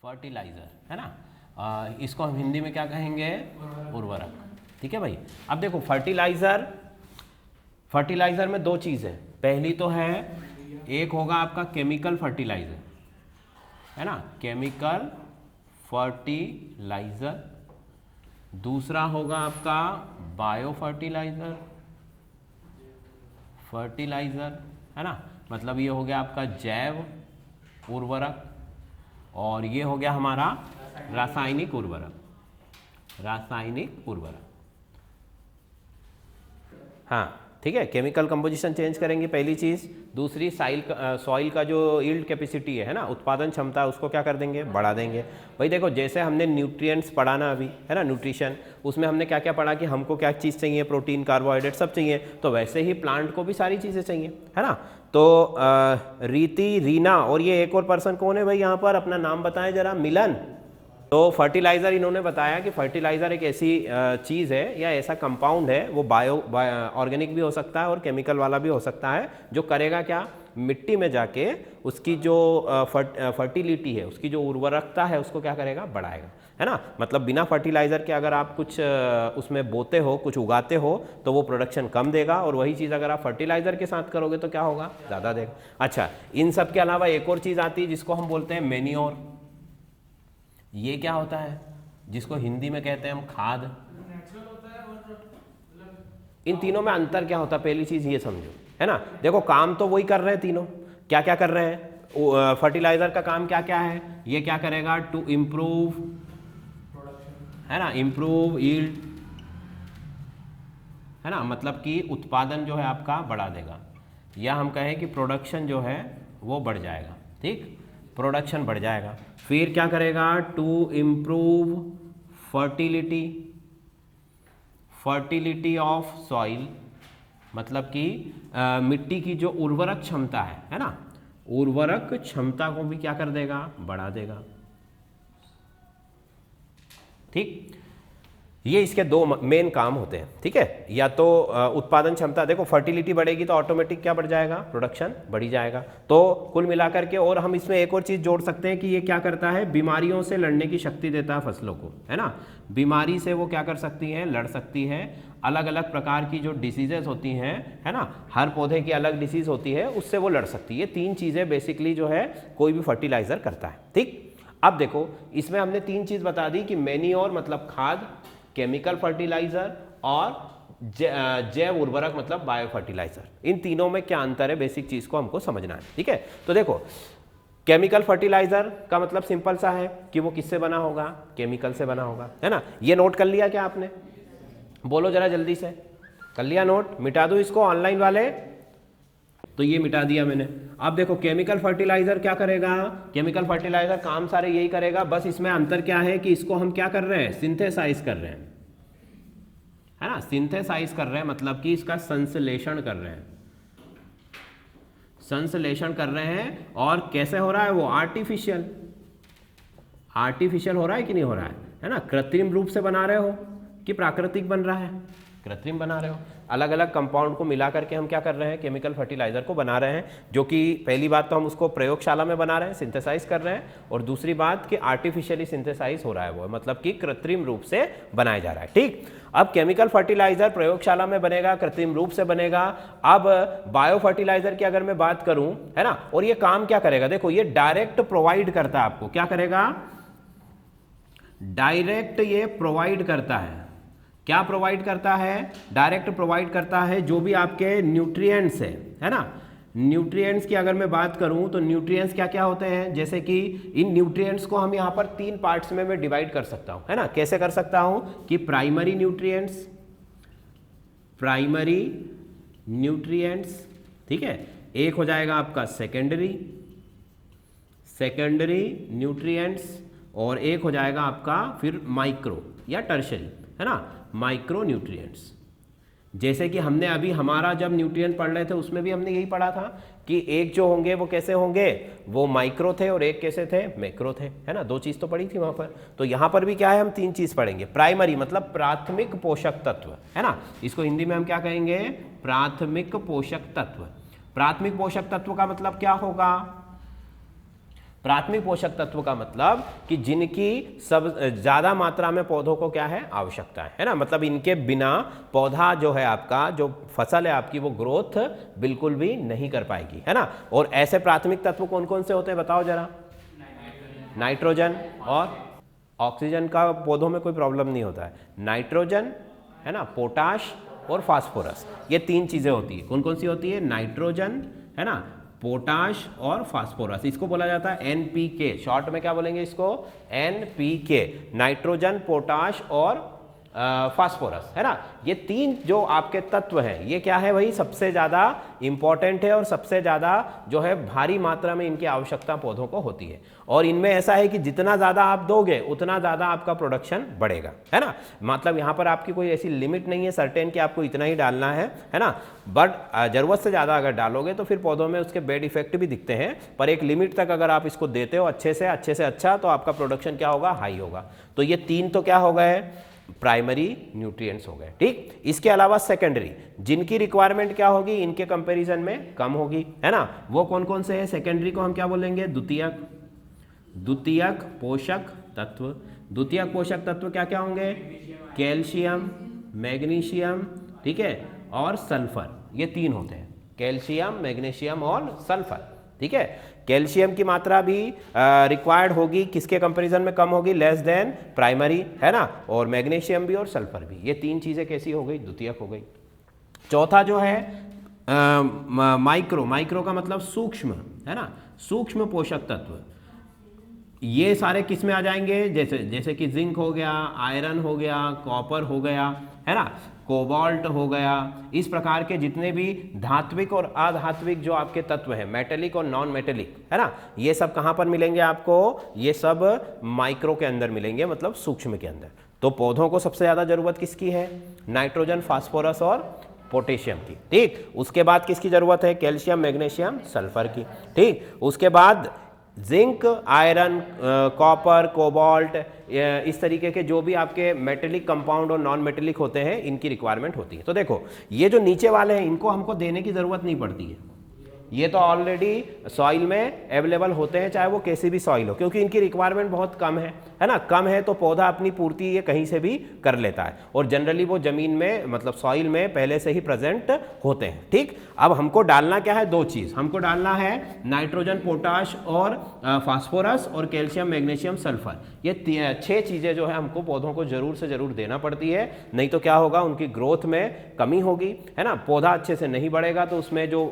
Fertiliser, है ना। इसको हम हिंदी में क्या कहेंगे? उर्वरक। ठीक है भाई। अब देखो फर्टिलाइजर में दो चीज़ें, पहली तो है एक होगा आपका केमिकल फर्टिलाइजर, है ना, केमिकल फर्टिलाइजर। दूसरा होगा आपका बायो फर्टिलाइजर, है ना, मतलब ये हो गया आपका जैव उर्वरक, और ये हो गया हमारा रासायनिक उर्वरक। हाँ ठीक है, केमिकल कंपोजिशन चेंज करेंगे पहली चीज़। दूसरी सॉइल का जो यील्ड कैपेसिटी है ना, उत्पादन क्षमता, उसको क्या कर देंगे? बढ़ा देंगे। भाई देखो, जैसे हमने न्यूट्रिएंट्स पढ़ा ना अभी, है ना, न्यूट्रिशन, उसमें हमने क्या क्या पढ़ा कि हमको क्या चीज़ चाहिए, प्रोटीन, कार्बोहाइड्रेट सब चाहिए, तो वैसे ही प्लांट को भी सारी चीज़ें चाहिए, है ना। तो रीति, रीना और ये एक और पर्सन कौन है भाई यहाँ पर, अपना नाम बताएं जरा। मिलन। तो फर्टिलाइज़र इन्होंने बताया कि फर्टिलाइज़र एक ऐसी चीज़ है या ऐसा कंपाउंड है, वो ऑर्गेनिक भी हो सकता है और केमिकल वाला भी हो सकता है, जो करेगा क्या? मिट्टी में जाके उसकी जो फर्टिलिटी है, उसकी जो उर्वरकता है, उसको क्या करेगा? बढ़ाएगा, है ना। मतलब बिना फर्टिलाइज़र के अगर आप कुछ उसमें बोते हो, कुछ उगाते हो, तो वो प्रोडक्शन कम देगा, और वही चीज़ अगर आप फर्टिलाइज़र के साथ करोगे तो क्या होगा? ज़्यादा देगा। अच्छा, इन सब के अलावा एक और चीज़ आती है जिसको हम बोलते हैं मैन्योर। ये क्या होता है? जिसको हिंदी में कहते हैं हम खाद। इन तीनों में अंतर क्या होता है? पहली चीज ये समझो, है ना। देखो, काम तो वही कर रहे हैं तीनों। क्या क्या कर रहे हैं? फर्टिलाइजर का काम क्या क्या है? ये क्या करेगा? टू इम्प्रूव, है ना, इम्प्रूव यील्ड, है ना, मतलब कि उत्पादन जो है आपका बढ़ा देगा, या हम कहें कि प्रोडक्शन जो है वो बढ़ जाएगा। ठीक, प्रोडक्शन बढ़ जाएगा। फिर क्या करेगा? To improve fertility of soil, मतलब कि मिट्टी की जो उर्वरक क्षमता है ना, उर्वरक क्षमता को भी क्या कर देगा? बढ़ा देगा। ठीक, ये इसके दो मेन काम होते हैं। ठीक है, या तो उत्पादन क्षमता, देखो फर्टिलिटी बढ़ेगी तो ऑटोमेटिक क्या बढ़ जाएगा? प्रोडक्शन बढ़ी जाएगा। तो कुल मिलाकर के, और हम इसमें एक और चीज़ जोड़ सकते हैं कि ये क्या करता है? बीमारियों से लड़ने की शक्ति देता है फसलों को, है ना। बीमारी से वो क्या कर सकती हैं? लड़ सकती है। अलग अलग प्रकार की जो डिसीजेज होती हैं, है ना, हर पौधे की अलग डिसीज होती है, उससे वो लड़ सकती है। ये तीन चीज़ें बेसिकली जो है कोई भी फर्टिलाइजर करता है। ठीक, अब देखो, इसमें हमने तीन चीज़ बता दी कि मैन्योर मतलब खाद, केमिकल फर्टिलाइजर, और जैव उर्वरक मतलब बायो फर्टिलाइजर। इन तीनों में क्या अंतर है? बेसिक चीज को हमको समझना है। ठीक है, तो देखो, केमिकल फर्टिलाइजर का मतलब सिंपल सा है कि वो किससे बना होगा? केमिकल से बना होगा, है ना। ये नोट कर लिया क्या आपने? बोलो जरा जल्दी से, कर लिया नोट? मिटा दो इसको ऑनलाइन वाले? तो ये मिटा दिया मैंने। अब देखो, केमिकल फर्टिलाइजर क्या करेगा? केमिकल फर्टिलाइजर काम सारे यही करेगा, बस इसमें अंतर क्या है कि इसको हम क्या कर रहे हैं? सिंथेसाइज कर रहे हैं, है ना। सिंथेसाइज कर रहे हैं मतलब कि इसका संश्लेषण कर रहे हैं, संश्लेषण कर रहे हैं। और कैसे हो रहा है वो? आर्टिफिशियल हो रहा है कि नहीं हो रहा है ना। कृत्रिम रूप से बना रहे हो कि प्राकृतिक बन रहा है? कृत्रिम बना रहे हो। अलग अलग कंपाउंड को मिला करके हम क्या कर रहे हैं? केमिकल फर्टिलाइजर को बना रहे हैं, जो कि पहली बात तो हम उसको प्रयोगशाला में बना रहे हैं, सिंथेसाइज कर रहे हैं, और दूसरी बात कि आर्टिफिशियली सिंथेसाइज हो रहा है वो, मतलब कि कृत्रिम रूप से बनाया जा रहा है। ठीक, अब केमिकल फर्टिलाइजर प्रयोगशाला में बनेगा, कृत्रिम रूप से बनेगा। अब बायो फर्टिलाइजर की अगर मैं बात करूं, है ना, और ये काम क्या करेगा? देखो, ये डायरेक्ट प्रोवाइड करता है आपको। क्या करेगा? डायरेक्ट ये प्रोवाइड करता है। क्या प्रोवाइड करता है? डायरेक्ट प्रोवाइड करता है जो भी आपके न्यूट्रिएंट्स है ना। न्यूट्रिएंट्स की अगर मैं बात करूं तो न्यूट्रिएंट्स क्या क्या होते हैं? जैसे कि इन न्यूट्रिएंट्स को हम यहां पर तीन पार्ट्स में मैं डिवाइड कर सकता हूं, है ना। कैसे कर सकता हूं? कि प्राइमरी न्यूट्रिएंट्स, ठीक है, एक हो जाएगा आपका सेकेंडरी न्यूट्रिएंट्स, और एक हो जाएगा आपका फिर माइक्रो या टर्शरी, है ना, माइक्रो न्यूट्रिएंट्स। जैसे कि हमने अभी हमारा जब न्यूट्रिएंट पढ़ रहे थे उसमें भी हमने यही पढ़ा था कि एक जो होंगे वो कैसे होंगे? वो माइक्रो थे, और एक कैसे थे? मैक्रो थे, है ना। दो चीज़ तो पढ़ी थी वहाँ पर। तो यहाँ पर भी क्या है? हम तीन चीज़ पढ़ेंगे। प्राइमरी मतलब प्राथमिक पोषक तत्व, है ना। इसको हिंदी में हम क्या कहेंगे? प्राथमिक पोषक तत्व। प्राथमिक पोषक तत्व का मतलब क्या होगा? प्राथमिक पोषक तत्व का मतलब कि जिनकी सब ज़्यादा मात्रा में पौधों को क्या है, आवश्यकता है ना, मतलब इनके बिना पौधा जो है आपका, जो फसल है आपकी, वो ग्रोथ बिल्कुल भी नहीं कर पाएगी, है ना। और ऐसे प्राथमिक तत्व कौन कौन से होते हैं बताओ जरा। नाइट्रोजन और ऑक्सीजन का पौधों में कोई प्रॉब्लम नहीं होता है, नाइट्रोजन है ना, पोटाश और फास्फोरस, ये 3 चीज़ें होती है। कौन कौन सी होती है? नाइट्रोजन है ना, पोटाश और फास्फोरस, इसको बोला जाता है NPK। शॉर्ट में क्या बोलेंगे इसको? NPK, नाइट्रोजन, पोटाश और फास्फोरस, है ना। ये 3 जो आपके तत्व हैं, ये क्या है भाई, सबसे ज़्यादा इंपॉर्टेंट है और सबसे ज़्यादा जो है भारी मात्रा में इनकी आवश्यकता पौधों को होती है। और इनमें ऐसा है कि जितना ज़्यादा आप दोगे उतना ज़्यादा आपका प्रोडक्शन बढ़ेगा, है ना। मतलब यहाँ पर आपकी कोई ऐसी लिमिट नहीं है सर्टेन कि आपको इतना ही डालना है ना। बट ज़रूरत से ज़्यादा अगर डालोगे तो फिर पौधों में उसके बैड इफेक्ट भी दिखते हैं, पर एक लिमिट तक अगर आप इसको देते हो अच्छे से अच्छा, तो आपका प्रोडक्शन क्या होगा, हाई होगा। तो ये 3 तो क्या हो गए, प्राइमरी न्यूट्रिएंट्स हो गए, ठीक। इसके अलावा सेकेंडरी, जिनकी रिक्वायरमेंट क्या होगी, इनके कंपैरिजन में कम होगी, है ना। वो कौन कौन से हैं? सेकेंडरी को हम क्या बोलेंगे? द्वितीयक पोषक तत्व। द्वितीयक पोषक तत्व क्या क्या होंगे? कैल्शियम, मैग्नीशियम, ठीक है, और सल्फर, ये 3 होते हैं, कैल्शियम, मैग्नीशियम और सल्फर, ठीक है। कैल्शियम की मात्रा भी रिक्वायर्ड होगी, किसके कंपैरिजन में कम होगी? लेस देन प्राइमरी, है ना। और मैग्नीशियम भी और सल्फर भी, ये 3 चीज़ें कैसी हो गई? द्वितीयक हो गई। चौथा जो है माइक्रो का मतलब सूक्ष्म, है ना, सूक्ष्म पोषक तत्व। ये सारे किस में आ जाएंगे? जैसे कि जिंक हो गया, आयरन हो गया, कॉपर हो गया, है ना, कोबाल्ट हो गया, इस प्रकार के जितने भी धात्विक और अधात्विक जो आपके तत्व हैं, मेटेलिक और नॉन मेटेलिक, है ना, ये सब कहाँ पर मिलेंगे आपको? ये सब माइक्रो के अंदर मिलेंगे, मतलब सूक्ष्म के अंदर। तो पौधों को सबसे ज़्यादा जरूरत किसकी है? नाइट्रोजन, फास्फोरस और पोटेशियम की, ठीक। उसके बाद किसकी जरूरत है? कैल्शियम, मैग्नीशियम, सल्फर की, ठीक। उसके बाद जिंक, आयरन, कॉपर, कोबाल्ट, इस तरीके के जो भी आपके मेटेलिक कंपाउंड और नॉन मेटेलिक होते हैं, इनकी रिक्वायरमेंट होती है। तो देखो, ये जो नीचे वाले हैं इनको हमको देने की ज़रूरत नहीं पड़ती है, ये तो ऑलरेडी सॉइल में अवेलेबल होते हैं, चाहे वो कैसी भी सॉइल हो, क्योंकि इनकी रिक्वायरमेंट बहुत कम है ना। कम है तो पौधा अपनी पूर्ति ये कहीं से भी कर लेता है, और जनरली वो जमीन में, मतलब सॉइल में पहले से ही प्रेजेंट होते हैं, ठीक। अब हमको डालना क्या है? 2 चीज़ हमको डालना है, नाइट्रोजन, पोटाश और फास्फोरस, और कैल्शियम, मैग्नीशियम, सल्फर। ये 6 चीज़ें जो है हमको पौधों को जरूर से जरूर देना पड़ती है, नहीं तो क्या होगा, उनकी ग्रोथ में कमी होगी, है ना। पौधा अच्छे से नहीं बढ़ेगा तो उसमें जो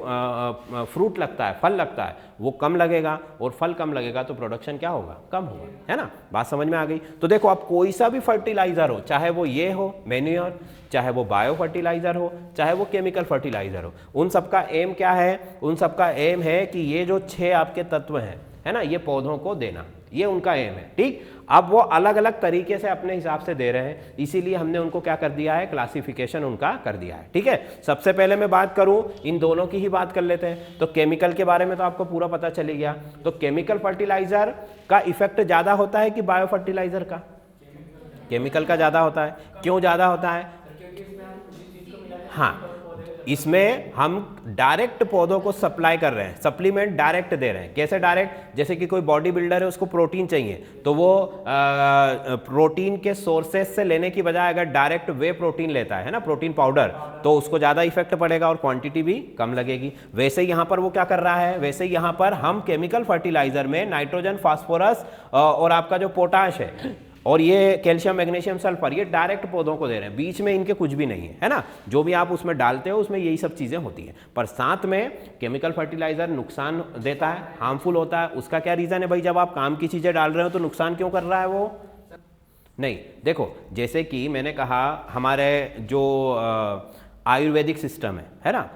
फ्रूट लगता है, फल लगता है, वो कम लगेगा, और फल कम लगेगा तो प्रोडक्शन क्या होगा? कम होगा, है ना। बात समझ में आ गई? तो देखो, अब कोई सा भी फर्टिलाइजर हो, चाहे वो ये हो मैन्योर, चाहे वो बायो फर्टिलाइजर हो, चाहे वो केमिकल फर्टिलाइजर हो, उन सबका एम क्या है? उन सबका एम है कि ये जो 6 आपके तत्व हैं, है ना, ये पौधों को देना, ये उनका एम है, ठीक। अब वो अलग अलग तरीके से अपने हिसाब से दे रहे हैं, इसीलिए हमने उनको क्या कर दिया है? क्लासिफिकेशन उनका कर दिया है, ठीक है। सबसे पहले मैं बात करूं, इन दोनों की ही बात कर लेते हैं। तो केमिकल के बारे में तो आपको पूरा पता चली गया। तो केमिकल फर्टिलाइजर का इफेक्ट ज़्यादा होता है कि बायो फर्टिलाइजर का? केमिकल का ज़्यादा होता है। क्यों ज़्यादा होता है? हाँ, इसमें हम डायरेक्ट पौधों को सप्लाई कर रहे हैं, सप्लीमेंट डायरेक्ट दे रहे हैं। कैसे डायरेक्ट? जैसे कि कोई बॉडी बिल्डर है, उसको प्रोटीन चाहिए, तो वो प्रोटीन के सोर्सेज से लेने की बजाय अगर डायरेक्ट वे प्रोटीन लेता है ना, प्रोटीन पाउडर, तो उसको ज़्यादा इफेक्ट पड़ेगा और क्वांटिटी भी कम लगेगी। वैसे ही यहाँ पर वो क्या कर रहा है? वैसे ही यहाँ पर हम केमिकल फर्टिलाइजर में नाइट्रोजन, फास्फोरस और आपका जो पोटाश है, और ये कैल्शियम, मैग्नीशियम, सल्फर, ये डायरेक्ट पौधों को दे रहे हैं, बीच में इनके कुछ भी नहीं है ना। जो भी आप उसमें डालते हो उसमें यही सब चीज़ें होती हैं। पर साथ में केमिकल फर्टिलाइजर नुकसान देता है, हार्मफुल होता है। उसका क्या रीज़न है भाई? जब आप काम की चीज़ें डाल रहे हो तो नुकसान क्यों कर रहा है वो? नहीं, देखो, जैसे कि मैंने कहा, हमारे जो आयुर्वेदिक सिस्टम है ना,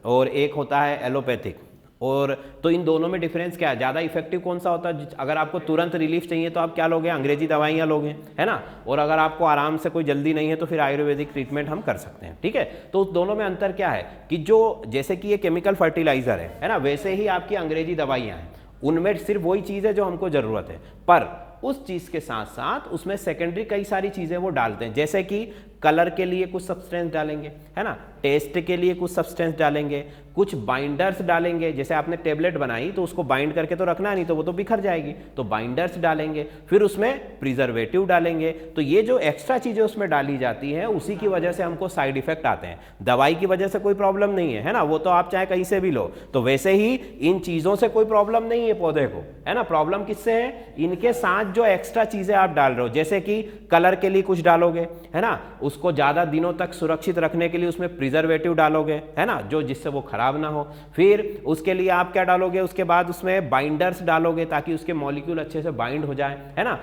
और एक होता है एलोपैथिक, और तो इन दोनों में डिफरेंस क्या है? ज़्यादा इफेक्टिव कौन सा होता है? अगर आपको तुरंत रिलीफ चाहिए तो आप क्या लोगे? अंग्रेजी दवाइयाँ लोगे, है ना। और अगर आपको आराम से कोई जल्दी नहीं है तो फिर आयुर्वेदिक ट्रीटमेंट हम कर सकते हैं, ठीक है। तो उस दोनों में अंतर क्या है कि जो, जैसे कि ये केमिकल फर्टिलाइजर है ना, वैसे ही आपकी अंग्रेजी दवाइयाँ हैं, उनमें सिर्फ वही चीज़ है जो हमको ज़रूरत है, पर उस चीज़ के साथ साथ उसमें सेकेंडरी कई सारी चीज़ें वो डालते हैं। जैसे कि कलर के लिए कुछ सब्सटेंस डालेंगे, है ना, टेस्ट के लिए कुछ सब्सटेंस डालेंगे, कुछ बाइंडर्स डालेंगे। जैसे आपने टेबलेट बनाई तो उसको बाइंड करके तो रखना नहीं, तो वो तो बिखर जाएगी, तो बाइंडर्स डालेंगे, फिर उसमें प्रिजर्वेटिव डालेंगे। तो ये जो एक्स्ट्रा चीजें उसमें डाली जाती हैं उसी की वजह से हमको साइड इफेक्ट आते हैं। दवाई की वजह से कोई प्रॉब्लम नहीं है ना, वो तो आप चाहे कहीं से भी लो। तो वैसे ही इन चीजों से कोई प्रॉब्लम नहीं है पौधे को, है ना। प्रॉब्लम किससे है? इनके साथ जो एक्स्ट्रा चीजें आप डाल रहे हो, जैसे कि कलर के लिए कुछ डालोगे, है ना, उसको ज्यादा दिनों तक सुरक्षित रखने के लिए उसमें प्रिजर्वेटिव डालोगे, है ना, जो जिससे वो खराब ना हो। फिर उसके लिए आप क्या डालोगे? उसके बाद उसमें बाइंडर्स डालोगे ताकि उसके मॉलिक्यूल अच्छे से बाइंड हो जाए, है ना,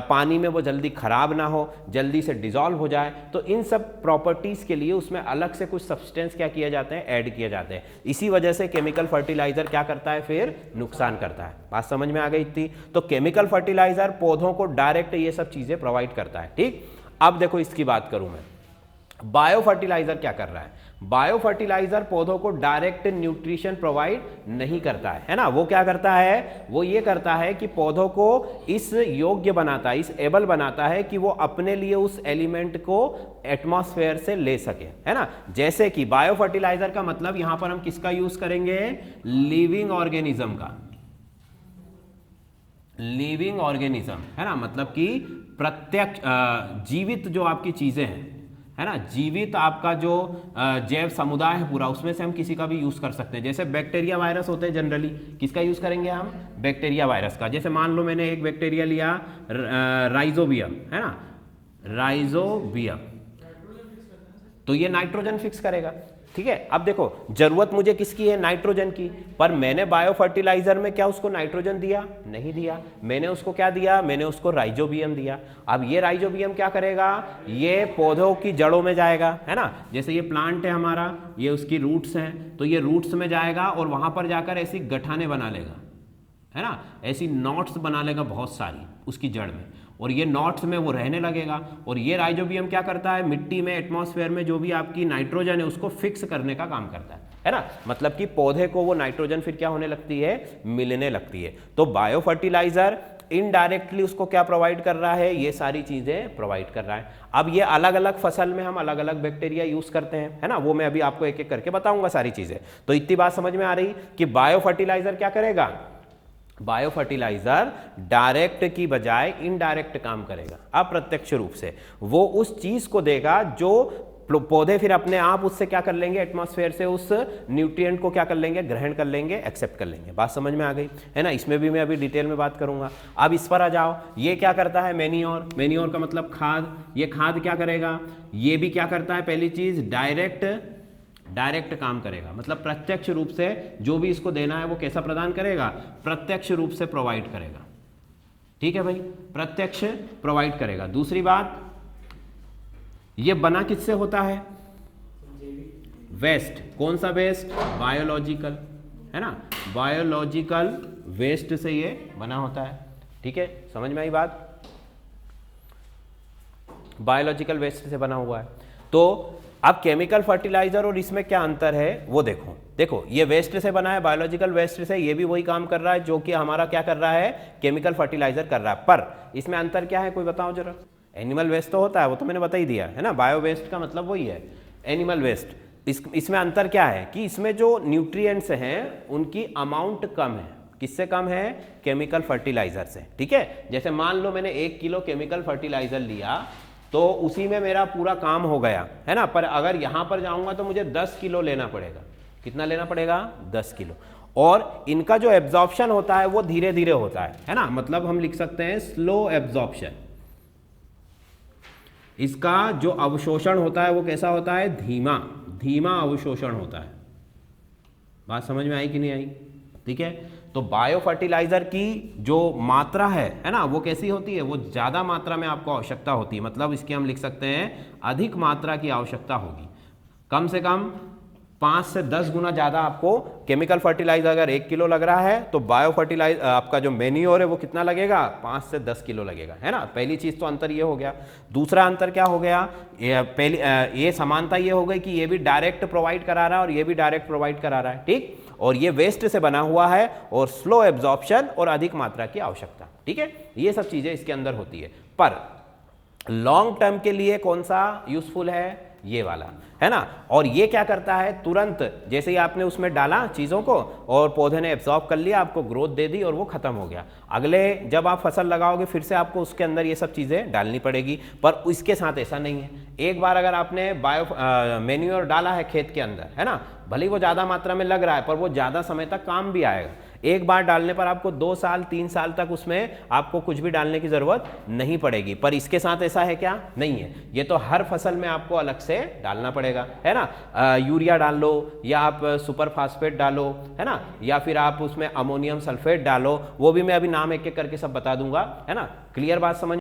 पानी में वो जल्दी खराब ना हो, जल्दी से डिसॉल्व हो जाए। तो इन सब प्रॉपर्टीज के लिए उसमें अलग से कुछ सब्सटेंस क्या किए जाते हैं? ऐड किए जाते हैं। इसी वजह से केमिकल फर्टिलाइजर क्या करता है? फिर नुकसान करता है। बात समझ में आ गई इतनी? तो केमिकल फर्टिलाइजर पौधों को डायरेक्ट ये सब चीजें प्रोवाइड करता है। ठीक, अब देखो इसकी बात करूं मैं, बायो फर्टिलाइजर क्या कर रहा है? बायो फर्टिलाइजर पौधों को डायरेक्ट न्यूट्रिशन प्रोवाइड नहीं करता है ना। वो क्या करता है? वो ये करता है कि पौधों को इस योग्य बनाता है, इस एबल बनाता है कि वो अपने लिए उस एलिमेंट को एटमॉस्फेयर से ले सके, है ना। जैसे कि बायो फर्टिलाइजर का मतलब यहां पर हम किसका यूज करेंगे? लिविंग ऑर्गेनिज्म का। लिविंग ऑर्गेनिज्म, है ना, मतलब कि प्रत्यक्ष जीवित जो आपकी चीजें हैं, है ना, जीवित आपका जो जैव समुदाय है पूरा, उसमें से हम किसी का भी यूज कर सकते हैं। जैसे बैक्टीरिया वायरस होते हैं जनरली, किसका यूज करेंगे हम? बैक्टीरिया वायरस का। जैसे मान लो मैंने एक बैक्टीरिया लिया राइजोबियम, है ना, राइजोबियम, तो ये नाइट्रोजन फिक्स करेगा। ठीक है, अब देखो जरूरत मुझे किसकी है? नाइट्रोजन की। पर मैंने बायो फर्टिलाइजर में क्या उसको नाइट्रोजन दिया? नहीं दिया। मैंने उसको क्या दिया? मैंने उसको राइजोबियम दिया। अब ये राइजोबियम क्या करेगा? ये पौधों की जड़ों में जाएगा, है ना। जैसे ये प्लांट है हमारा, ये उसकी रूट्स हैं, तो ये रूट्स में जाएगा और वहां पर जाकर ऐसी गठाने बना लेगा, है ना, ऐसी नॉट्स बना लेगा बहुत सारी उसकी जड़ में, और ये नॉट्स में वो रहने लगेगा। और ये राइजोबियम क्या करता है? मिट्टी में, एटमॉस्फेयर में जो भी आपकी नाइट्रोजन है उसको फिक्स करने का काम करता है ना। मतलब कि पौधे को वो नाइट्रोजन फिर क्या होने लगती है? मिलने लगती है। तो बायो फर्टिलाइजर इनडायरेक्टली उसको क्या प्रोवाइड कर रहा है? ये सारी चीजें प्रोवाइड कर रहा है। अब ये अलग अलग फसल में हम अलग अलग बैक्टीरिया यूज करते हैं, है ना, वो मैं अभी आपको एक एक करके बताऊंगा सारी चीजें। तो इतनी बात समझ में आ रही कि बायो फर्टिलाइजर क्या करेगा? बायो फर्टिलाइजर डायरेक्ट की बजाय इनडायरेक्ट काम करेगा, अप्रत्यक्ष रूप से। वो उस चीज को देगा जो पौधे फिर अपने आप उससे क्या कर लेंगे? एटमॉस्फेयर से उस न्यूट्रिएंट को क्या कर लेंगे? ग्रहण कर लेंगे, एक्सेप्ट कर लेंगे। बात समझ में आ गई, है ना। इसमें भी मैं अभी डिटेल में बात करूंगा। अब इस पर आ जाओ, ये क्या करता है? मैन्योर। मैन्योर का मतलब खाद। ये खाद क्या करेगा? ये भी क्या करता है? पहली चीज डायरेक्ट काम करेगा, मतलब प्रत्यक्ष रूप से जो भी इसको देना है वो कैसा प्रदान करेगा? प्रत्यक्ष रूप से प्रोवाइड करेगा। ठीक है भाई, प्रत्यक्ष प्रोवाइड करेगा। दूसरी बात, ये बना किससे होता है? वेस्ट। कौन सा वेस्ट? बायोलॉजिकल, है ना, बायोलॉजिकल वेस्ट से ये बना होता है। ठीक है, समझ में आई बात? बायोलॉजिकल वेस्ट से बना हुआ है। तो अब केमिकल फर्टिलाइजर और इसमें क्या अंतर है वो देखो ये वेस्ट से बना है, बायोलॉजिकल वेस्ट से, ये भी वही काम कर रहा है जो कि हमारा क्या कर रहा है? केमिकल फर्टिलाइजर कर रहा है। पर इसमें अंतर क्या है? कोई बताओ जरा। एनिमल वेस्ट तो होता है, वो तो मैंने बता ही दिया, है ना। बायो वेस्ट का मतलब वही है, एनिमल वेस्ट। इसमें अंतर क्या है कि इसमें जो न्यूट्रिएंट्स हैं उनकी अमाउंट कम है। किससे कम है? केमिकल फर्टिलाइजर से। ठीक है, जैसे मान लो मैंने 1 किलो केमिकल फर्टिलाइजर लिया तो उसी में मेरा पूरा काम हो गया, है ना। पर अगर यहां पर जाऊंगा तो मुझे 10 किलो लेना पड़ेगा। कितना लेना पड़ेगा? 10 किलो। और इनका जो एब्जॉर्प्शन होता है वो धीरे धीरे होता है ना, मतलब हम लिख सकते हैं स्लो एब्जॉर्प्शन। इसका जो अवशोषण होता है वो कैसा होता है? धीमा अवशोषण होता है। बात समझ में आई कि नहीं आई? ठीक है, तो बायो फर्टिलाइजर की जो मात्रा है ना, वो कैसी होती है? वो ज्यादा मात्रा में आपको आवश्यकता होती है, मतलब इसकी हम लिख सकते हैं अधिक मात्रा की आवश्यकता होगी। कम से कम 5 से 10 गुना ज्यादा आपको केमिकल फर्टिलाइजर अगर 1 किलो लग रहा है तो बायो फर्टिलाइजर आपका जो मैन्योर है वो कितना लगेगा? 5 से 10 किलो लगेगा, है ना। पहली चीज तो अंतर ये हो गया। दूसरा अंतर क्या हो गया? ये समानता ये हो गई कि ये भी डायरेक्ट प्रोवाइड करा रहा है और ये भी डायरेक्ट प्रोवाइड करा रहा है। ठीक, और ये वेस्ट से बना हुआ है और स्लो एब्जॉर्प्शन और अधिक मात्रा की आवश्यकता। ठीक है, ये सब चीजें इसके अंदर होती है। पर लॉन्ग टर्म के लिए कौन सा यूजफुल है, ये वाला, है ना। और ये क्या करता है, तुरंत जैसे ही आपने उसमें डाला चीज़ों को और पौधे ने एब्जॉर्ब कर लिया, आपको ग्रोथ दे दी और वो खत्म हो गया। अगले जब आप फसल लगाओगे फिर से आपको उसके अंदर ये सब चीज़ें डालनी पड़ेगी, पर इसके साथ ऐसा नहीं है। एक बार अगर आपने मैन्योर डाला है खेत के अंदर, है ना, भले ही वो ज़्यादा मात्रा में लग रहा है पर वो ज़्यादा समय तक काम भी आएगा। एक बार डालने पर आपको 2 साल 3 साल तक उसमें आपको कुछ भी डालने की ज़रूरत नहीं पड़ेगी। पर इसके साथ ऐसा है क्या, नहीं है। ये तो हर फसल में आपको अलग से डालना पड़ेगा, है ना। यूरिया डाल लो या आप सुपर फास्फेट डालो, है ना, या फिर आप उसमें अमोनियम सल्फेट डालो, वो भी मैं अभी नाम एक एक करके सब बता दूंगा, है ना। क्लियर बात समझ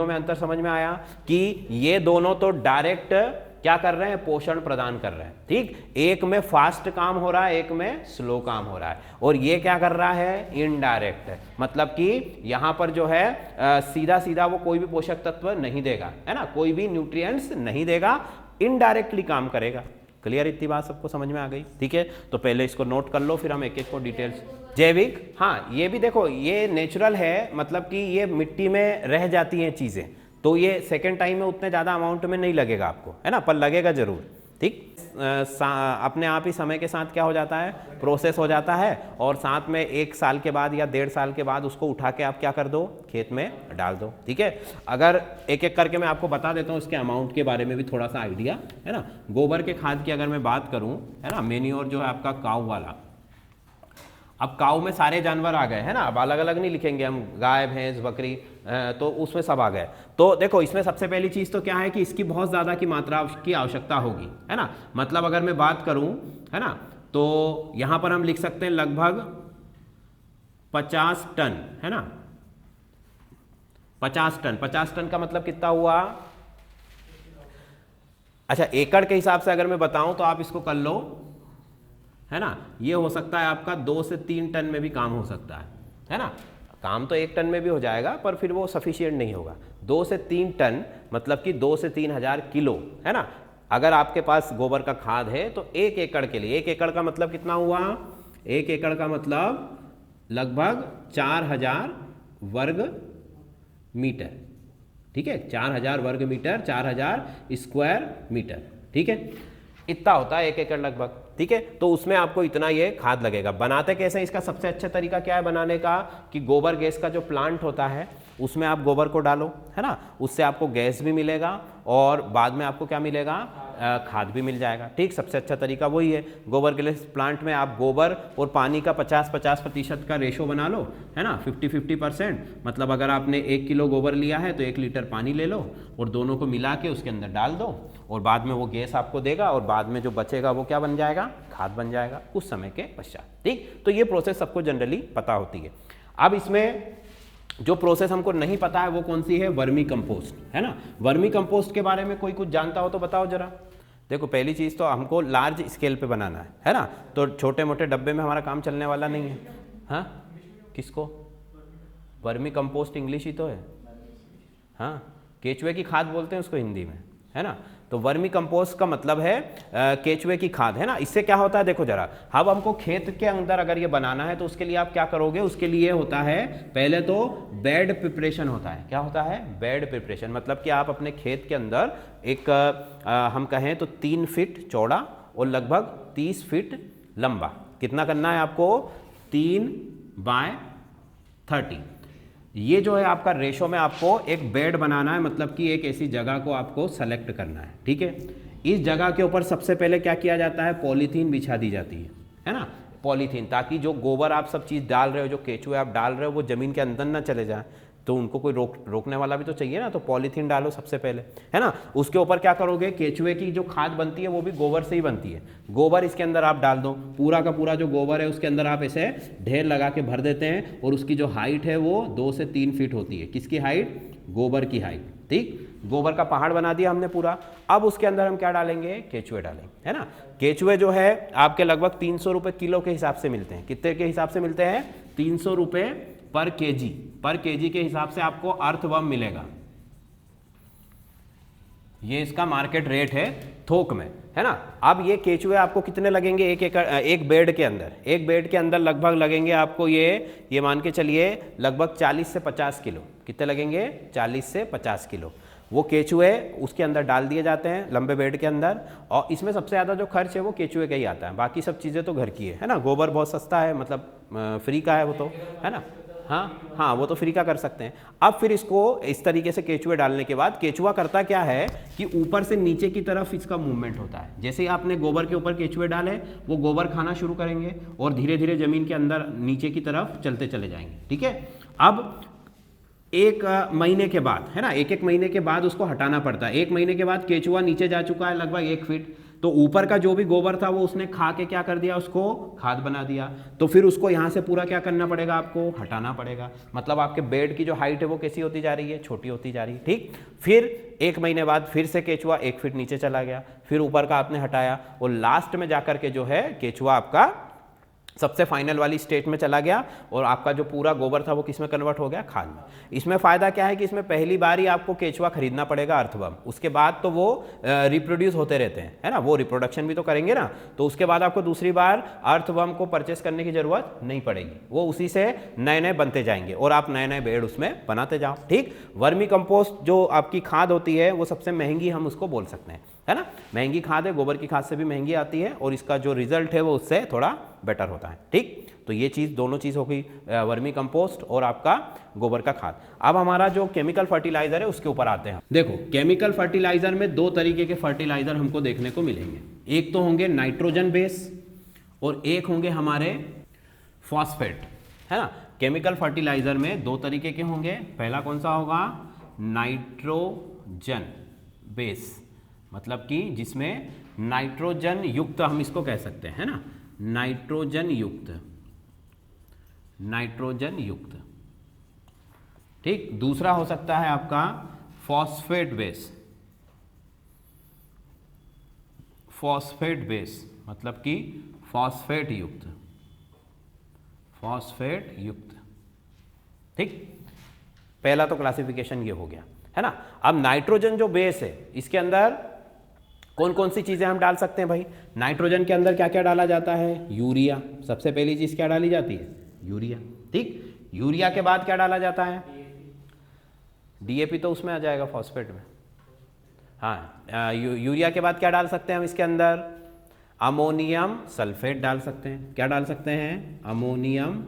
में, अंतर समझ में आया कि ये दोनों तो डायरेक्ट क्या कर रहे हैं, पोषण प्रदान कर रहे हैं, ठीक। एक में फास्ट काम हो रहा है, एक में स्लो काम हो रहा है, और ये क्या कर रहा है, इनडायरेक्ट है। मतलब कि यहां पर जो है सीधा सीधा वो कोई भी पोषक तत्व नहीं देगा, है ना, कोई भी न्यूट्रिएंट्स नहीं देगा, इनडायरेक्टली काम करेगा। क्लियर, इतनी बात सबको समझ में आ गई, ठीक है। तो पहले इसको नोट कर लो, फिर हम एक एक को डिटेल्स। जैविक, हाँ, ये भी देखो, ये नेचुरल है, मतलब कि ये मिट्टी में रह जाती हैं चीज़ें, तो ये सेकेंड टाइम में उतने ज़्यादा अमाउंट में नहीं लगेगा आपको, है ना, पर लगेगा जरूर, ठीक। अपने आप ही समय के साथ क्या हो जाता है, प्रोसेस हो जाता है, और साथ में 1 साल के बाद या 1.5 साल के बाद उसको उठा के आप क्या कर दो, खेत में डाल दो, ठीक है। अगर एक एक करके मैं आपको बता देता हूँ इसके अमाउंट के बारे में भी थोड़ा सा आइडिया, है ना। गोबर के खाद की अगर मैं बात करूँ, है ना, मैन्योर जो है आपका काऊ वाला, अब काऊ में सारे जानवर आ गए, है ना, अब अलग अलग नहीं लिखेंगे हम, गाय भैंस बकरी, तो उसमें सब आ गए। तो देखो इसमें सबसे पहली चीज़ तो क्या है कि इसकी बहुत ज़्यादा की मात्रा की आवश्यकता होगी, है ना। मतलब अगर मैं बात करूं, है ना, तो यहाँ पर हम लिख सकते हैं लगभग 50 टन, है ना, 50 टन। 50 टन का मतलब कितना हुआ, अच्छा एकड़ के हिसाब से अगर मैं बताऊं तो आप इसको कर लो, है ना, ये हो सकता है आपका 2 से 3 टन में भी काम हो सकता है ना। काम तो 1 टन में भी हो जाएगा पर फिर वो सफिशिएंट नहीं होगा। 2 से 3 टन मतलब कि 2 से 3 हजार किलो, है ना। अगर आपके पास गोबर का खाद है तो 1 एकड़ के लिए, 1 एकड़ का मतलब कितना हुआ, 1 एकड़ का मतलब लगभग 4000 वर्ग मीटर, ठीक है, 4000 वर्ग मीटर, 4000 स्क्वायर मीटर, ठीक है, इतना होता है 1 एकड़ लगभग, ठीक है। तो उसमें आपको इतना ये खाद लगेगा। बनाते कैसे, इसका सबसे अच्छा तरीका क्या है बनाने का, कि गोबर गैस का जो प्लांट होता है उसमें आप गोबर को डालो, है ना, उससे आपको गैस भी मिलेगा और बाद में आपको क्या मिलेगा, खाद भी मिल जाएगा, ठीक। सबसे अच्छा तरीका वही है। गोबर गैस प्लांट में आप गोबर और पानी का 50-50% का रेशो बना लो, है ना, 50-50%। मतलब अगर आपने 1 किलो गोबर लिया है तो 1 लीटर पानी ले लो और दोनों को मिला के उसके अंदर डाल दो, और बाद में वो गैस आपको देगा, और बाद में जो बचेगा वो क्या बन जाएगा, खाद बन जाएगा कुछ समय के पश्चात, ठीक। तो ये प्रोसेस सबको जनरली पता होती है। अब इसमें जो प्रोसेस हमको नहीं पता है वो कौन सी है, वर्मी कंपोस्ट, है ना। वर्मी कंपोस्ट के बारे में कोई कुछ जानता हो तो बताओ जरा। देखो पहली चीज़ तो हमको लार्ज स्केल पे बनाना है ना, तो छोटे मोटे डब्बे में हमारा काम चलने वाला नहीं है। हाँ, किसको, वर्मी कंपोस्ट इंग्लिश ही तो है, हाँ, केचुए की खाद बोलते हैं उसको हिंदी में, है ना। तो वर्मी कंपोस्ट का मतलब है केचुए की खाद, है ना। इससे क्या होता है, देखो जरा, अब हमको खेत के अंदर अगर ये बनाना है तो उसके लिए आप क्या करोगे, उसके लिए होता है पहले तो बेड प्रिपरेशन होता है। क्या होता है, बेड प्रिपरेशन, मतलब कि आप अपने खेत के अंदर एक हम कहें तो 3 फीट चौड़ा और लगभग 30 फीट लंबा, कितना करना है आपको, 3/30, ये जो है आपका रेशो में आपको एक बेड बनाना है, मतलब कि एक ऐसी जगह को आपको सेलेक्ट करना है, ठीक है। इस जगह के ऊपर सबसे पहले क्या किया जाता है, पॉलीथीन बिछा दी जाती है ना, पॉलीथीन, ताकि जो गोबर आप सब चीज़ डाल रहे हो, जो केचुए आप डाल रहे हो, वो ज़मीन के अंदर ना चले जाए, तो उनको कोई रोकने वाला भी तो चाहिए ना, तो पॉलीथीन डालो सबसे पहले, है ना। उसके ऊपर क्या करोगे, केचुए की जो खाद बनती है वो भी गोबर से ही बनती है, गोबर इसके अंदर आप डाल दो, पूरा का पूरा जो गोबर है उसके अंदर आप ऐसे ढेर लगा के भर देते हैं, और उसकी जो हाइट है वो 2 से 3 फीट होती है। किसकी हाइट, गोबर की हाइट, ठीक। गोबर का पहाड़ बना दिया हमने पूरा। अब उसके अंदर हम क्या डालेंगे, केचुए डालेंगे, है ना। केचुए जो है आपके लगभग 300 रुपये किलो के हिसाब से मिलते हैं। कितने के हिसाब से मिलते हैं, 300 रुपये पर केजी के हिसाब से आपको अर्थवर्म मिलेगा। ये इसका मार्केट रेट है थोक में, है ना। अब ये केचुए आपको कितने लगेंगे, एक बेड के अंदर, एक बेड के अंदर लगभग लगेंगे आपको ये मान के चलिए लगभग 40 से 50 किलो। कितने लगेंगे, 40 से 50 किलो। वो केचुए उसके अंदर डाल दिए जाते हैं लंबे बेड के अंदर, और इसमें सबसे ज़्यादा जो खर्च है वो केचुए का ही आता है, बाकी सब चीज़ें तो घर की है ना। गोबर बहुत सस्ता है, मतलब फ्री का है वो तो, है ना। हाँ हाँ, वो तो फ्री का कर सकते हैं। अब फिर इसको इस तरीके से केचुए डालने के बाद केचुआ करता क्या है कि ऊपर से नीचे की तरफ इसका मूवमेंट होता है। जैसे ही आपने गोबर के ऊपर केचुए डाले, वो गोबर खाना शुरू करेंगे और धीरे धीरे जमीन के अंदर नीचे की तरफ चलते चले जाएंगे, ठीक है। अब एक महीने के बाद, है ना, एक महीने के बाद उसको हटाना पड़ता है। 1 महीने के बाद केचुआ नीचे जा चुका है लगभग 1 फीट, तो ऊपर का जो भी गोबर था वो उसने खा के क्या कर दिया, उसको खाद बना दिया। तो फिर उसको यहाँ से पूरा क्या करना पड़ेगा, आपको हटाना पड़ेगा। मतलब आपके बेड की जो हाइट है वो कैसी होती जा रही है, छोटी होती जा रही है, ठीक। फिर 1 महीने बाद फिर से केचुआ 1 फीट नीचे चला गया, फिर ऊपर का आपने हटाया, और लास्ट में जाकर के जो है केचुआ आपका सबसे फाइनल वाली स्टेट में चला गया, और आपका जो पूरा गोबर था वो किस में कन्वर्ट हो गया, खाद में। इसमें फ़ायदा क्या है कि इसमें पहली बार ही आपको केचुआ खरीदना पड़ेगा, अर्थवर्म। उसके बाद तो वो रिप्रोड्यूस होते रहते हैं, है ना, वो रिप्रोडक्शन भी तो करेंगे ना, तो उसके बाद आपको दूसरी बार अर्थवर्म को परचेस करने की जरूरत नहीं पड़ेगी, वो उसी से नए नए बनते जाएंगे और आप नए नए बेड उसमें बनाते जाओ, ठीक। वर्मी कंपोस्ट जो आपकी खाद होती है वो सबसे महंगी हम उसको बोल सकते हैं, है ना, महंगी खाद है, गोबर की खाद से भी महंगी आती है, और इसका जो रिजल्ट है वो उससे थोड़ा बेटर होता है, ठीक। तो ये चीज़, दोनों चीज़ हो गई, वर्मी कंपोस्ट और आपका गोबर का खाद। अब हमारा जो केमिकल फर्टिलाइजर है उसके ऊपर आते हैं। देखो, केमिकल फर्टिलाइजर में 2 तरीके के फर्टिलाइजर हमको देखने को मिलेंगे। एक तो होंगे नाइट्रोजन बेस और एक होंगे हमारे फॉस्फेट, है ना। केमिकल फर्टिलाइजर में 2 तरीके के होंगे। पहला कौन सा होगा, नाइट्रोजन बेस, मतलब कि जिसमें नाइट्रोजन युक्त हम इसको कह सकते हैं, है ना, नाइट्रोजन युक्त, नाइट्रोजन युक्त, ठीक। दूसरा हो सकता है आपका फॉस्फेट बेस, फॉस्फेट बेस मतलब कि फॉस्फेट युक्त, फॉस्फेट युक्त, ठीक। पहला तो क्लासिफिकेशन ये हो गया, है ना। अब नाइट्रोजन जो बेस है इसके अंदर कौन कौन सी चीज़ें हम डाल सकते हैं भाई। नाइट्रोजन के अंदर क्या क्या डाला जाता है, यूरिया, सबसे पहली चीज़ क्या डाली जाती है, यूरिया, ठीक। यूरिया के बाद क्या डाला जाता है, डीएपी तो उसमें आ जाएगा फॉस्फेट में। हाँ, यूरिया के बाद क्या डाल सकते हैं हम इसके अंदर, अमोनियम सल्फेट डाल सकते हैं। क्या डाल सकते हैं, अमोनियम,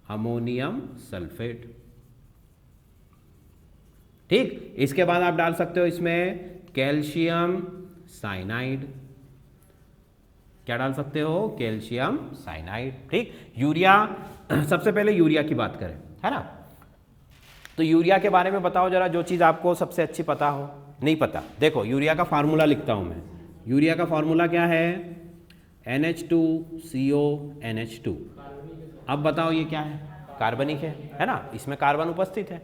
अमोनियम सल्फेट, ठीक। इसके बाद आप डाल सकते हो इसमें कैल्शियम साइनाइड। क्या डाल सकते हो, कैल्शियम साइनाइड, ठीक। यूरिया, सबसे पहले यूरिया की बात करें, है ना, तो यूरिया के बारे में बताओ जरा, जो चीज़ आपको सबसे अच्छी पता हो। नहीं पता, देखो यूरिया का फार्मूला लिखता हूं मैं। यूरिया का फार्मूला क्या है, NH2CO NH2। अब बताओ ये क्या है, कार्बनिक है ना, इसमें कार्बन उपस्थित है।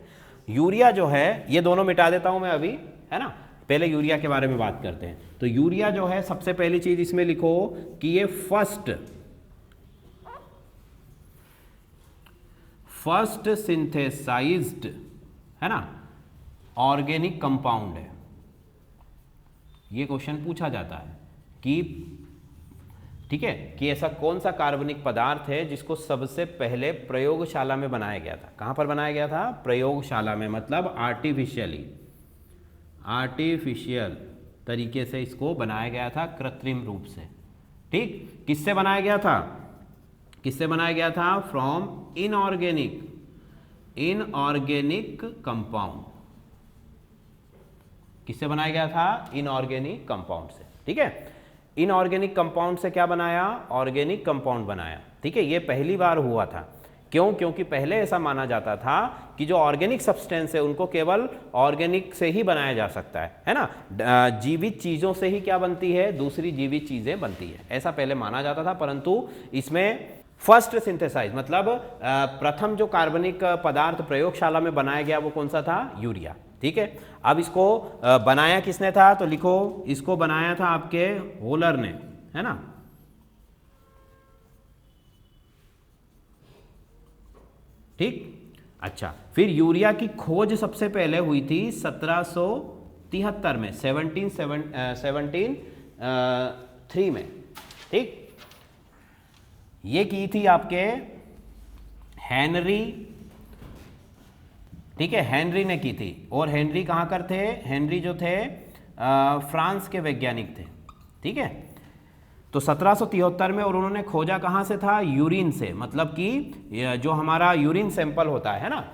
यूरिया जो है, ये दोनों मिटा देता हूं मैं अभी, है ना, पहले यूरिया के बारे में बात करते हैं। तो यूरिया जो है, सबसे पहली चीज इसमें लिखो कि ये फर्स्ट सिंथेसाइज्ड, है ना, ऑर्गेनिक कंपाउंड है। ये क्वेश्चन पूछा जाता है कि, ठीक है, कि ऐसा कौन सा कार्बनिक पदार्थ है जिसको सबसे पहले प्रयोगशाला में बनाया गया था। कहां पर बनाया गया था, प्रयोगशाला में, मतलब आर्टिफिशियल तरीके से इसको बनाया गया था, कृत्रिम रूप से, ठीक। किससे बनाया गया था, किससे बनाया गया था, फ्रॉम इनऑर्गेनिक कंपाउंड। किससे बनाया गया था, इनऑर्गेनिक कंपाउंड से, ठीक है। इनऑर्गेनिक कंपाउंड से क्या बनाया, ऑर्गेनिक कंपाउंड बनाया, ठीक है। ये पहली बार हुआ था, क्यों, क्योंकि पहले ऐसा माना जाता था कि जो ऑर्गेनिक सब्सटेंस है उनको केवल ऑर्गेनिक से ही बनाया जा सकता है ना, जीवित चीज़ों से ही क्या बनती है, दूसरी जीवित चीज़ें बनती है, ऐसा पहले माना जाता था। परंतु इसमें फर्स्ट सिंथेसाइज, मतलब प्रथम जो कार्बनिक पदार्थ प्रयोगशाला में बनाया गया वो कौन सा था, यूरिया, ठीक है। अब इसको बनाया किसने था, तो लिखो, इसको बनाया था आपके होलर ने, है ना, ठीक। अच्छा, फिर यूरिया की खोज सबसे पहले हुई थी 1773 में, 1773 में, ठीक। ये की थी आपके हेनरी ठीक है, हेनरी ने की थी। और हेनरी कहाँ कर थे? हेनरी जो थे फ्रांस के वैज्ञानिक थे। ठीक है, तो 1773 में, और उन्होंने खोजा कहाँ से था? यूरिन से, मतलब कि जो हमारा यूरिन सैंपल होता है ना,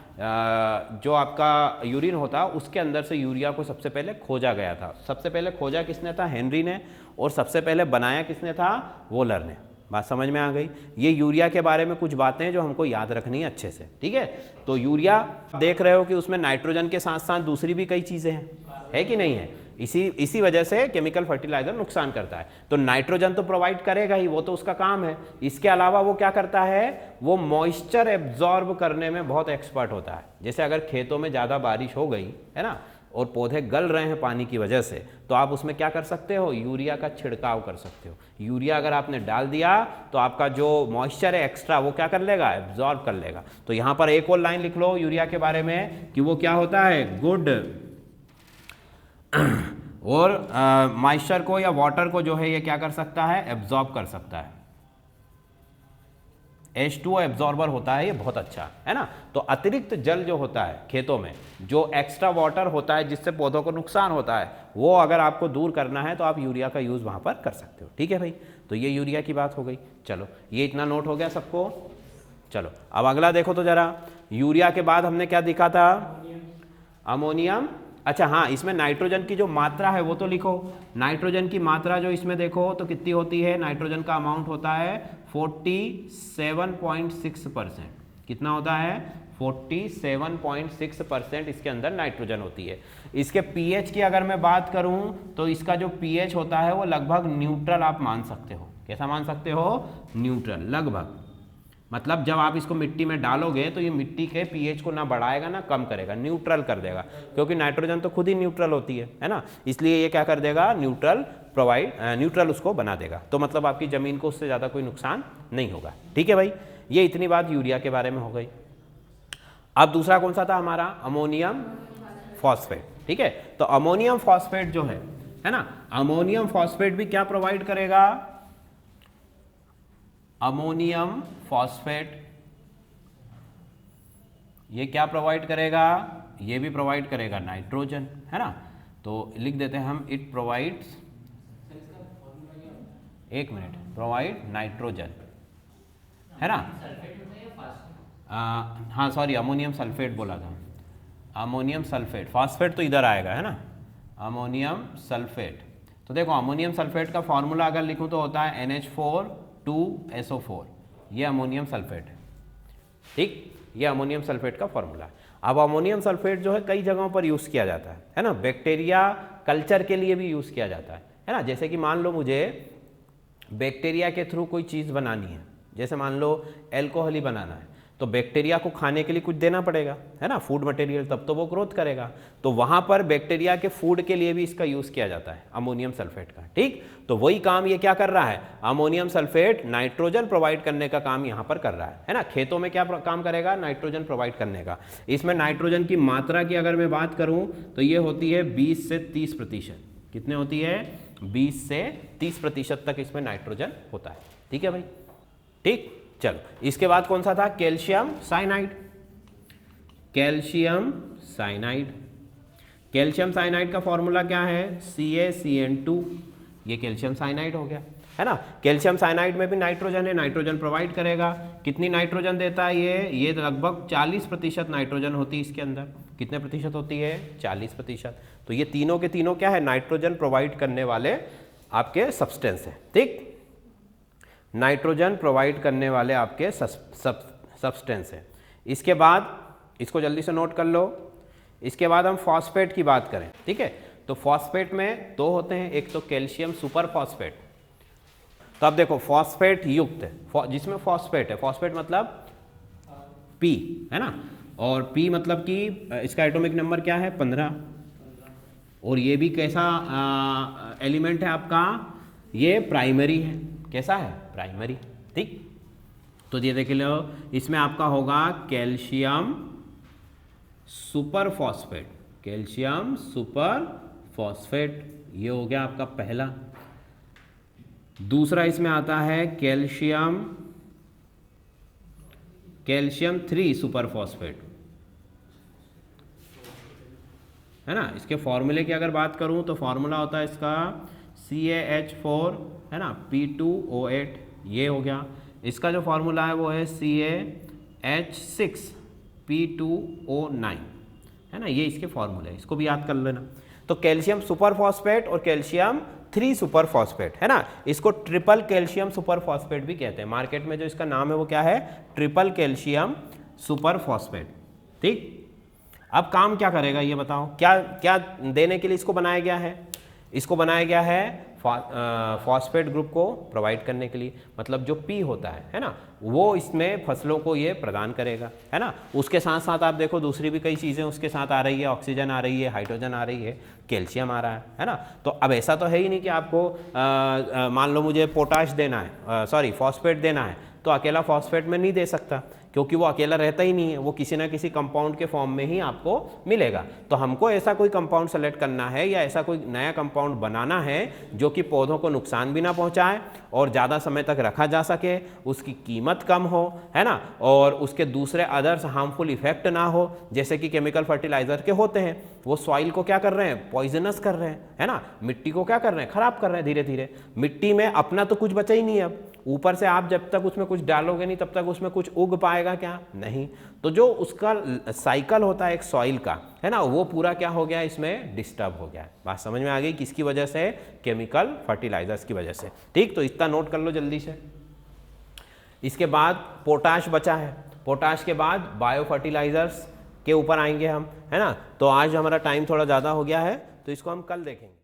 जो आपका यूरिन होता है उसके अंदर से यूरिया को सबसे पहले खोजा गया था। सबसे पहले खोजा किसने था? हेनरी ने। और सबसे पहले बनाया किसने था? वोलर ने। बात समझ में आ गई? ये यूरिया के बारे में कुछ बातें हैं जो हमको याद रखनी है अच्छे से। ठीक है, तो यूरिया देख रहे हो कि उसमें नाइट्रोजन के साथ साथ दूसरी भी कई चीज़ें हैं, है कि नहीं है? इसी वजह से केमिकल फर्टिलाइजर नुकसान करता है। तो नाइट्रोजन तो प्रोवाइड करेगा ही, वो तो उसका काम है। इसके अलावा वो क्या करता है? वो मॉइस्चर एब्जॉर्ब करने में बहुत एक्सपर्ट होता है। जैसे अगर खेतों में ज़्यादा बारिश हो गई है ना, और पौधे गल रहे हैं पानी की वजह से, तो आप उसमें क्या कर सकते हो? यूरिया का छिड़काव कर सकते हो। यूरिया अगर आपने डाल दिया तो आपका जो मॉइस्चर है एक्स्ट्रा, वो क्या कर लेगा? एब्जॉर्ब कर लेगा। तो यहाँ पर एक और लाइन लिख लो यूरिया के बारे में कि वो क्या होता है? गुड और मॉइस्चर को या वाटर को जो है ये क्या कर सकता है? एब्जॉर्ब कर सकता है। H2O एब्जॉर्बर होता है ये, बहुत अच्छा है ना। तो अतिरिक्त जल जो होता है खेतों में, जो एक्स्ट्रा वाटर होता है जिससे पौधों को नुकसान होता है, वो अगर आपको दूर करना है तो आप यूरिया का यूज़ वहाँ पर कर सकते हो। ठीक है भाई, तो ये यूरिया की बात हो गई। चलो, ये इतना नोट हो गया सबको। चलो अब अगला देखो तो जरा। यूरिया के बाद हमने क्या देखा था? अमोनियम। अच्छा हाँ, इसमें नाइट्रोजन की जो मात्रा है वो तो लिखो। नाइट्रोजन की मात्रा जो इसमें देखो तो कितनी होती है? नाइट्रोजन का अमाउंट होता है 47.6%। कितना होता है? 47.6% इसके अंदर नाइट्रोजन होती है। इसके पीएच की अगर मैं बात करूं तो इसका जो पीएच होता है वो लगभग न्यूट्रल आप मान सकते हो। कैसा मान सकते हो? न्यूट्रल। लगभग मतलब जब आप इसको मिट्टी में डालोगे तो ये मिट्टी के पीएच को ना बढ़ाएगा ना कम करेगा, न्यूट्रल कर देगा। क्योंकि नाइट्रोजन तो खुद ही न्यूट्रल होती है ना, इसलिए ये क्या कर देगा? न्यूट्रल उसको बना देगा। तो मतलब आपकी ज़मीन को उससे ज़्यादा कोई नुकसान नहीं होगा। ठीक है भाई, ये इतनी बात यूरिया के बारे में हो गई। अब दूसरा कौन सा था हमारा? Ammonium phosphate. ठीक है, तो अमोनियम फॉस्फेट जो है ना, अमोनियम फॉस्फेट भी क्या प्रोवाइड करेगा? अमोनियम फॉस्फेट ये क्या प्रोवाइड करेगा? ये भी प्रोवाइड करेगा नाइट्रोजन, है ना। तो लिख देते हैं हम, इट प्रोवाइड्स, एक मिनट, प्रोवाइड नाइट्रोजन, है ना। हाँ सॉरी, अमोनियम सल्फेट बोला था। अमोनियम सल्फेट, फॉस्फेट तो इधर आएगा, है ना। अमोनियम सल्फेट, तो देखो अमोनियम सल्फेट का फॉर्मूला अगर लिखूँ तो होता है NH4 2SO4। ये अमोनियम सल्फेट है। ठीक, ये अमोनियम सल्फेट का फॉर्मूला है। अब अमोनियम सल्फेट जो है कई जगहों पर यूज़ किया जाता है ना। बैक्टीरिया कल्चर के लिए भी यूज़ किया जाता है ना। जैसे कि मान लो मुझे बैक्टीरिया के थ्रू कोई चीज़ बनानी है, जैसे मान लो एल्कोहल ही बनाना है, तो बैक्टीरिया को खाने के लिए कुछ देना पड़ेगा, है ना, फूड मटेरियल, तब तो वो ग्रोथ करेगा। तो वहाँ पर बैक्टीरिया के फूड के लिए भी इसका यूज़ किया जाता है अमोनियम सल्फेट का। ठीक, तो वही काम ये क्या कर रहा है? अमोनियम सल्फेट नाइट्रोजन प्रोवाइड करने का काम यहाँ पर कर रहा है ना। खेतों में क्या काम करेगा? नाइट्रोजन प्रोवाइड करने का। इसमें नाइट्रोजन की मात्रा की अगर मैं बात करूँ तो ये होती है 20 से 30%। कितने होती है? 20 से 30% तक इसमें नाइट्रोजन होता है। ठीक है भाई, ठीक। चलो, इसके बाद कौन सा था? Calcium cyanide. Calcium cyanide, calcium cyanide का फॉर्मूला क्या है? CaCN2। ये कैल्शियम साइनाइड हो गया, है ना। कैल्शियम साइनाइड में भी नाइट्रोजन है, नाइट्रोजन प्रोवाइड करेगा। कितनी नाइट्रोजन देता है ये लगभग 40% नाइट्रोजन होती है इसके अंदर। कितने प्रतिशत होती है? 40%। तो ये तीनों के तीनों क्या है? नाइट्रोजन प्रोवाइड करने वाले आपके सब्सटेंस है। ठीक, नाइट्रोजन प्रोवाइड करने वाले आपके सब्सटेंस है। इसके बाद इसको जल्दी से नोट कर लो। इसके बाद हम फॉस्फेट की बात करें, ठीक है। तो फॉस्फेट में दो होते हैं, एक तो कैल्शियम सुपर फॉस्फेट। तो अब देखो फॉस्फेट युक्त जिसमें फॉस्फेट है, फॉस्फेट मतलब P, है ना, और P मतलब कि इसका एटॉमिक नंबर क्या है? 15। और ये भी कैसा एलिमेंट है आपका? ये प्राइमरी है। कैसा है? प्राइमरी। ठीक, तो ये देख लो, इसमें आपका होगा calcium super phosphate. Calcium super phosphate, ये हो गया आपका पहला। दूसरा इसमें आता है कैल्शियम 3 सुपर फॉस्फेट। है ना। इसके फॉर्मूले की अगर बात करूँ तो फॉर्मूला होता है इसका CaH4 है ना, P2O8, ये हो गया। इसका जो फॉर्मूला है वो है CaH6 P2O9 है ना, ये इसके फॉर्मूले, इसको भी याद कर लेना। तो कैल्शियम सुपर फॉस्फेट और कैल्शियम 3 सुपर फॉस्फेट है ना, इसको ट्रिपल कैल्शियम सुपर फॉस्फेट भी कहते हैं। मार्केट में जो इसका नाम है वो क्या है, ट्रिपल कैल्शियम सुपर फॉस्फेट। ठीक, अब काम क्या करेगा ये बताओ, क्या क्या देने के लिए इसको बनाया गया है? इसको बनाया गया है फॉस्फेट ग्रुप को प्रोवाइड करने के लिए, मतलब जो P होता है ना, वो इसमें फसलों को ये प्रदान करेगा, है ना। उसके साथ साथ आप देखो दूसरी भी कई चीज़ें उसके साथ आ रही है, ऑक्सीजन आ रही है, हाइड्रोजन आ रही है, कैल्शियम आ रहा है ना। तो अब ऐसा तो है ही नहीं कि आपको मान लो मुझे पोटाश देना है, सॉरी फॉस्फेट देना है, तो अकेला फॉस्फेट में नहीं दे सकता, क्योंकि वो अकेला रहता ही नहीं है, वो किसी ना किसी कंपाउंड के फॉर्म में ही आपको मिलेगा। तो हमको ऐसा कोई कंपाउंड सेलेक्ट करना है या ऐसा कोई नया कंपाउंड बनाना है जो कि पौधों को नुकसान भी ना पहुंचाए और ज़्यादा समय तक रखा जा सके, उसकी कीमत कम हो, है ना, और उसके दूसरे अदर्स हार्मफुल इफेक्ट ना हो, जैसे कि केमिकल फर्टिलाइजर के होते हैं। वो सॉइल को क्या कर रहे हैं, पॉइजनस कर रहे हैं, है ना, मिट्टी को क्या कर रहे हैं, खराब कर रहे हैं धीरे धीरे। मिट्टी में अपना तो कुछ बचा ही नहीं है, अब ऊपर से आप जब तक उसमें कुछ डालोगे नहीं तब तक उसमें कुछ उग पाएगा क्या, नहीं। तो जो उसका साइकिल होता है एक सॉइल का, है ना, वो पूरा क्या हो गया, इसमें डिस्टर्ब हो गया है। बात समझ में आ गई, किसकी वजह से, केमिकल फर्टिलाइजर्स की वजह से। ठीक, तो इतना नोट कर लो जल्दी से। इसके बाद पोटाश बचा है, पोटाश के बाद बायो फर्टिलाइजर्स के ऊपर आएंगे हम, है ना। तो आज हमारा टाइम थोड़ा ज़्यादा हो गया है, तो इसको हम कल देखेंगे।